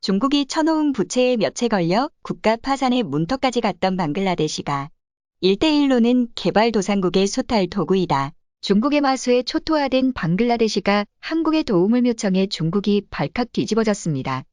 중국이 쳐놓은 부채에 몇 채 걸려 국가 파산의 문턱까지 갔던 방글라데시가 1대1로는 개발도상국의 수탈 도구이다. 중국의 마수에 초토화된 방글라데시가 한국의 도움을 요청해 중국이 발칵 뒤집어졌습니다.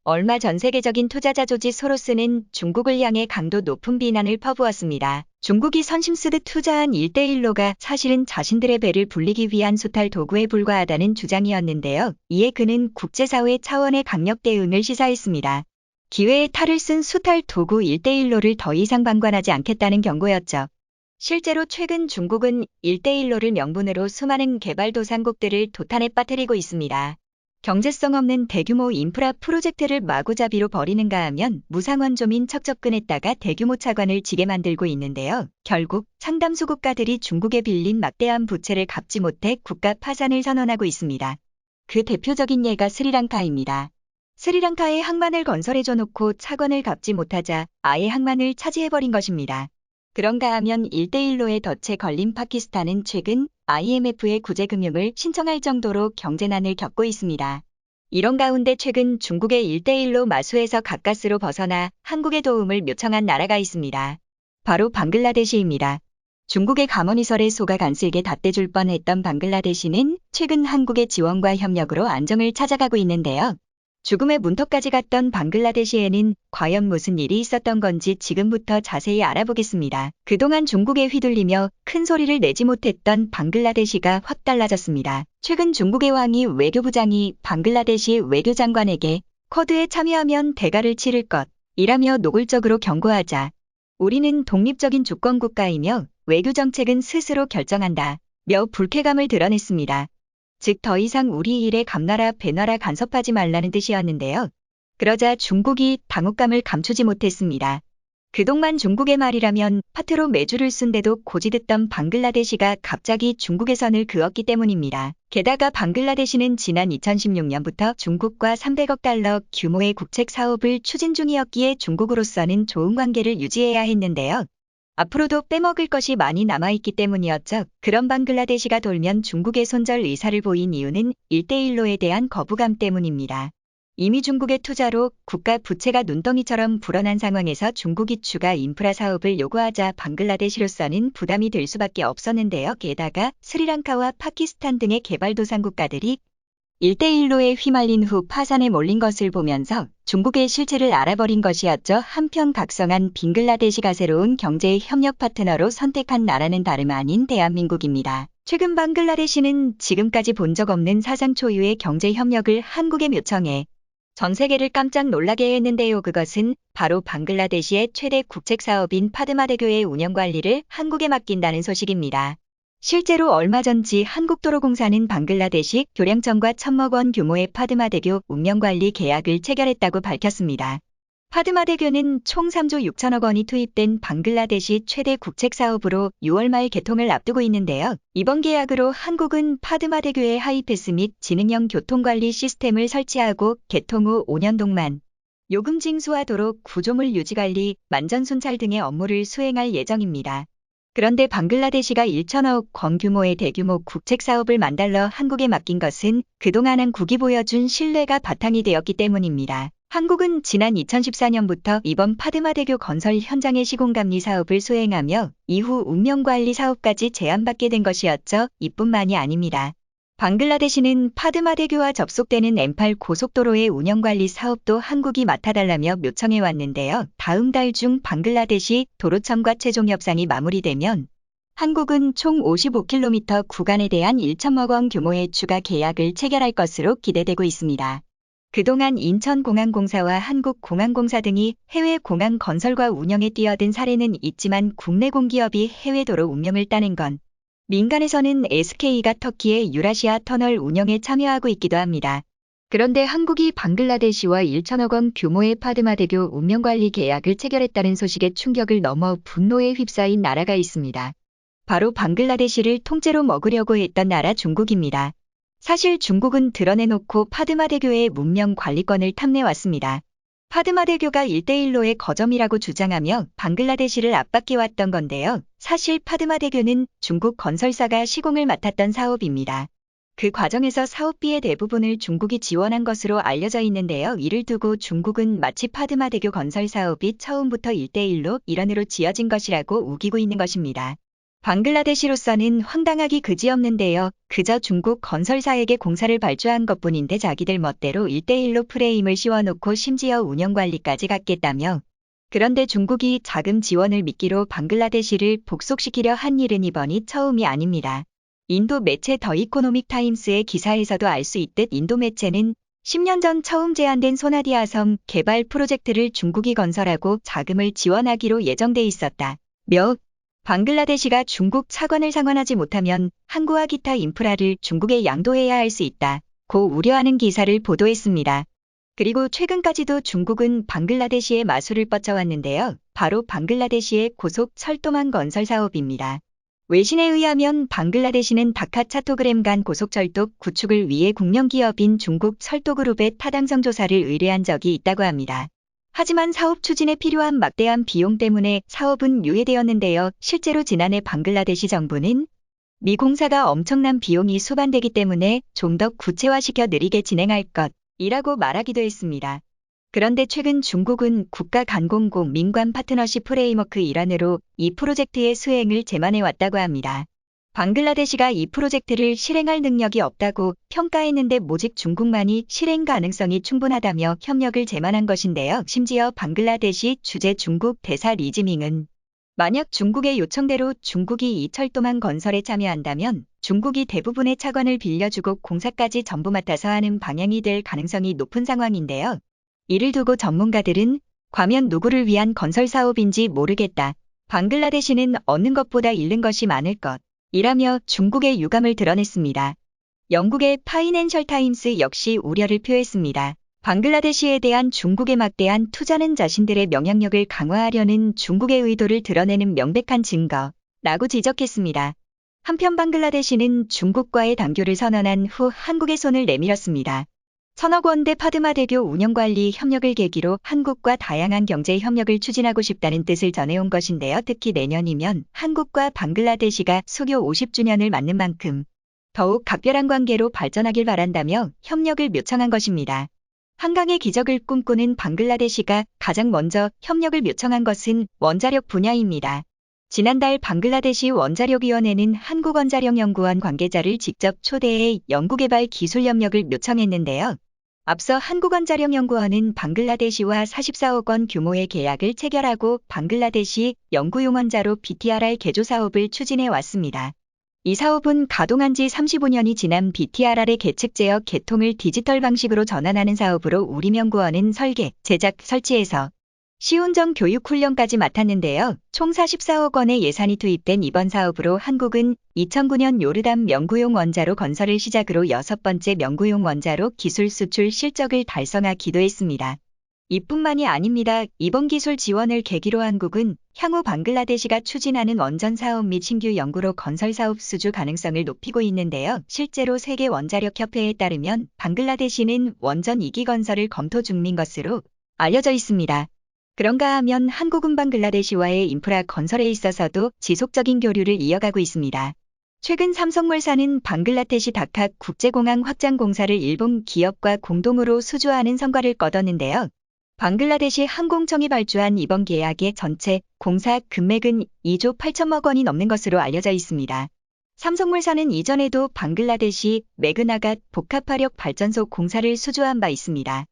얼마 전 세계적인 투자자 조지 소로스는 중국을 향해 강도 높은 비난을 퍼부었습니다. 중국이 선심 쓰듯 투자한 1대1로가 사실은 자신들의 배를 불리기 위한 수탈 도구에 불과하다는 주장이었는데요. 이에 그는 국제사회 차원의 강력 대응을 시사했습니다. 기회에 탈을 쓴 수탈 도구 1대1로를 더 이상 방관하지 않겠다는 경고였죠. 실제로 최근 중국은 1대1로를 명분으로 수많은 개발도상국들을 도탄에 빠뜨리고 있습니다. 경제성 없는 대규모 인프라 프로젝트를 마구잡이로 벌이는가 하면 무상원조민 척 접근했다가 대규모 차관을 지게 만들고 있는데요. 결국 상담소 국가들이 중국에 빌린 막대한 부채를 갚지 못해 국가 파산을 선언하고 있습니다. 그 대표적인 예가 스리랑카입니다. 스리랑카에 항만을 건설해줘 놓고 차관을 갚지 못하자 아예 항만을 차지해버린 것입니다. 그런가 하면 1대1로의 덫에 걸린 파키스탄은 최근 IMF의 구제금융을 신청할 정도로 경제난을 겪고 있습니다. 이런 가운데 최근 중국의 1대1로 마수에서 가까스로 벗어나 한국의 도움을 요청한 나라가 있습니다. 바로 방글라데시입니다. 중국의 감언이설에 속아 간슬게 닷대줄 뻔했던 방글라데시는 최근 한국의 지원과 협력으로 안정을 찾아가고 있는데요. 죽음의 문턱까지 갔던 방글라데시에는 과연 무슨 일이 있었던 건지 지금부터 자세히 알아보겠습니다. 그동안 중국에 휘둘리며 큰 소리를 내지 못했던 방글라데시가 확 달라졌습니다. 최근 중국의 왕이 외교부장이 방글라데시 외교장관에게 쿼드에 참여하면 대가를 치를 것이라며 노골적으로 경고하자 우리는 독립적인 주권국가이며 외교정책은 스스로 결정한다며 불쾌감을 드러냈습니다. 즉 더 이상 우리 일에 감나라 배나라 간섭하지 말라는 뜻이었는데요. 그러자 중국이 당혹감을 감추지 못했습니다. 그동안 중국의 말이라면 파트로 매주를 쓴데도 고지듣던 방글라데시가 갑자기 중국의 선을 그었기 때문입니다. 게다가 방글라데시는 지난 2016년부터 중국과 300억 달러 규모의 국책 사업을 추진 중이었기에 중국으로서는 좋은 관계를 유지해야 했는데요. 앞으로도 빼먹을 것이 많이 남아있기 때문이었죠. 그런 방글라데시가 돌면 중국의 손절 의사를 보인 이유는 1대1로에 대한 거부감 때문입니다. 이미 중국의 투자로 국가 부채가 눈덩이처럼 불어난 상황에서 중국이 추가 인프라 사업을 요구하자 방글라데시로서는 부담이 될 수밖에 없었는데요. 게다가 스리랑카와 파키스탄 등의 개발도상 국가들이 1대1로에 휘말린 후 파산에 몰린 것을 보면서 중국의 실체를 알아버린 것이었죠. 한편 각성한 빙글라데시가 새로운 경제 협력 파트너로 선택한 나라는 다름 아닌 대한민국입니다. 최근 방글라데시는 지금까지 본 적 없는 사상 초유의 경제 협력을 한국에 요청해 전 세계를 깜짝 놀라게 했는데요. 그것은 바로 방글라데시의 최대 국책 사업인 파드마대교의 운영 관리를 한국에 맡긴다는 소식입니다. 실제로 얼마 전지 한국도로공사는 방글라데시 교량청과 1,000억 원 규모의 파드마대교 운영관리 계약을 체결했다고 밝혔습니다. 파드마대교는 총 3조 6천억 원이 투입된 방글라데시 최대 국책사업으로 6월 말 개통을 앞두고 있는데요. 이번 계약으로 한국은 파드마대교에 하이패스 및 지능형 교통관리 시스템을 설치하고 개통 후 5년 동안 요금 징수와 도로 구조물 유지관리, 만전순찰 등의 업무를 수행할 예정입니다. 그런데 방글라데시가 1천억 원 규모의 대규모 국책 사업을 만달러 한국에 맡긴 것은 그동안 한국이 보여준 신뢰가 바탕이 되었기 때문입니다. 한국은 지난 2014년부터 이번 파드마대교 건설 현장의 시공감리 사업을 수행하며 이후 운영관리 사업까지 제안받게 된 것이었죠. 이뿐만이 아닙니다. 방글라데시는 파드마대교와 접속되는 M8 고속도로의 운영관리 사업도 한국이 맡아달라며 요청해 왔는데요. 다음 달 중 방글라데시 도로청과 최종 협상이 마무리되면 한국은 총 55km 구간에 대한 1,000억 원 규모의 추가 계약을 체결할 것으로 기대되고 있습니다. 그동안 인천공항공사와 한국공항공사 등이 해외 공항 건설과 운영에 뛰어든 사례는 있지만 국내 공기업이 해외 도로 운영을 따낸 건 민간에서는 SK가 터키의 유라시아 터널 운영에 참여하고 있기도 합니다. 그런데 한국이 방글라데시와 1천억 원 규모의 파드마대교 운영관리 계약을 체결했다는 소식에 충격을 넘어 분노에 휩싸인 나라가 있습니다. 바로 방글라데시를 통째로 먹으려고 했던 나라 중국입니다. 사실 중국은 드러내놓고 파드마대교의 문명 관리권을 탐내왔습니다. 파드마대교가 1대1로의 거점이라고 주장하며 방글라데시를 압박해왔던 건데요. 사실 파드마대교는 중국 건설사가 시공을 맡았던 사업입니다. 그 과정에서 사업비의 대부분을 중국이 지원한 것으로 알려져 있는데요. 이를 두고 중국은 마치 파드마대교 건설 사업이 처음부터 1대1로 일원으로 지어진 것이라고 우기고 있는 것입니다. 방글라데시로서는 황당하기 그지없는데요. 그저 중국 건설사에게 공사를 발주한 것뿐인데 자기들 멋대로 1대1로 프레임을 씌워놓고 심지어 운영관리까지 갖겠다며. 그런데 중국이 자금 지원을 미끼로 방글라데시를 복속시키려 한 일은 이번이 처음이 아닙니다. 인도 매체 더 이코노믹 타임스의 기사에서도 알 수 있듯 인도 매체는 10년 전 처음 제안된 소나디아 섬 개발 프로젝트를 중국이 건설하고 자금을 지원하기로 예정돼 있었다. 방글라데시가 중국 차관을 상환하지 못하면 항구와 기타 인프라를 중국에 양도해야 할 수 있다고 우려하는 기사를 보도했습니다. 그리고 최근까지도 중국은 방글라데시의 마술을 뻗쳐왔는데요. 바로 방글라데시의 고속 철도망 건설 사업입니다. 외신에 의하면 방글라데시는 다카 차토그램 간 고속철도 구축을 위해 국영기업인 중국 철도그룹의 타당성 조사를 의뢰한 적이 있다고 합니다. 하지만 사업 추진에 필요한 막대한 비용 때문에 사업은 유예되었는데요. 실제로 지난해 방글라데시 정부는 미 공사가 엄청난 비용이 수반되기 때문에 좀 더 구체화시켜 느리게 진행할 것이라고 말하기도 했습니다. 그런데 최근 중국은 국가 간 공공 민관 파트너십 프레임워크 일환으로 이 프로젝트의 수행을 제만해 왔다고 합니다. 방글라데시가 이 프로젝트를 실행할 능력이 없다고 평가했는데 모집 중국만이 실행 가능성이 충분하다며 협력을 제만한 것인데요. 심지어 방글라데시 주재 중국 대사 리지밍은 만약 중국의 요청대로 중국이 이 철도망 건설에 참여한다면 중국이 대부분의 차관을 빌려주고 공사까지 전부 맡아서 하는 방향이 될 가능성이 높은 상황인데요. 이를 두고 전문가들은 과연 누구를 위한 건설 사업인지 모르겠다. 방글라데시는 얻는 것보다 잃는 것이 많을 것이라며 중국의 유감을 드러냈습니다. 영국의 파이낸셜 타임스 역시 우려를 표했습니다. 방글라데시에 대한 중국의 막대한 투자는 자신들의 영향력을 강화하려는 중국의 의도를 드러내는 명백한 증거라고 지적했습니다. 한편 방글라데시는 중국과의 단교를 선언한 후 한국의 손을 내밀었습니다. 1000억 원대 파드마대교 운영관리 협력을 계기로 한국과 다양한 경제 협력을 추진하고 싶다는 뜻을 전해온 것인데요. 특히 내년이면 한국과 방글라데시가 수교 50주년을 맞는 만큼 더욱 각별한 관계로 발전하길 바란다며 협력을 요청한 것입니다. 한강의 기적을 꿈꾸는 방글라데시가 가장 먼저 협력을 요청한 것은 원자력 분야입니다. 지난달 방글라데시 원자력위원회는 한국원자력연구원 관계자를 직접 초대해 연구개발 기술 협력을 요청했는데요. 앞서 한국원자력연구원은 방글라데시와 44억 원 규모의 계약을 체결하고 방글라데시 연구용 원자로 BTRR 개조 사업을 추진해 왔습니다. 이 사업은 가동한 지 35년이 지난 BTRR의 계측 제어 계통을 디지털 방식으로 전환하는 사업으로 우리연구원은 설계, 제작, 설치해서 시운전 교육 훈련까지 맡았는데요. 총 44억 원의 예산이 투입된 이번 사업으로 한국은 2009년 요르단 명구용 원자로 건설을 시작으로 6번째 명구용 원자로 기술 수출 실적을 달성하기도 했습니다. 이뿐만이 아닙니다. 이번 기술 지원을 계기로 한국은 향후 방글라데시가 추진하는 원전 사업 및 신규 연구로 건설 사업 수주 가능성을 높이고 있는데요. 실제로 세계 원자력 협회에 따르면 방글라데시는 원전 2기 건설을 검토 중인 것으로 알려져 있습니다. 그런가 하면 한국은 방글라데시와의 인프라 건설에 있어서도 지속적인 교류를 이어가고 있습니다. 최근 삼성물산은 방글라데시 다카 국제공항 확장 공사를 일본 기업과 공동으로 수주하는 성과를 거뒀는데요. 방글라데시 항공청이 발주한 이번 계약의 전체 공사 금액은 2조 8천억 원이 넘는 것으로 알려져 있습니다. 삼성물산은 이전에도 방글라데시 메그나갓 복합화력 발전소 공사를 수주한 바 있습니다.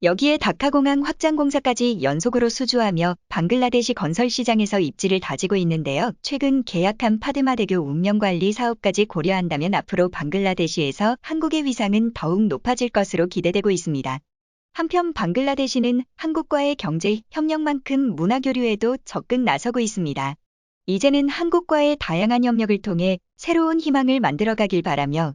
여기에 다카공항 확장 공사까지 연속으로 수주하며 방글라데시 건설 시장에서 입지를 다지고 있는데요. 최근 계약한 파드마대교 운영관리 사업까지 고려한다면 앞으로 방글라데시에서 한국의 위상은 더욱 높아질 것으로 기대되고 있습니다. 한편 방글라데시는 한국과의 경제 협력만큼 문화교류에도 적극 나서고 있습니다. 이제는 한국과의 다양한 협력을 통해 새로운 희망을 만들어가길 바라며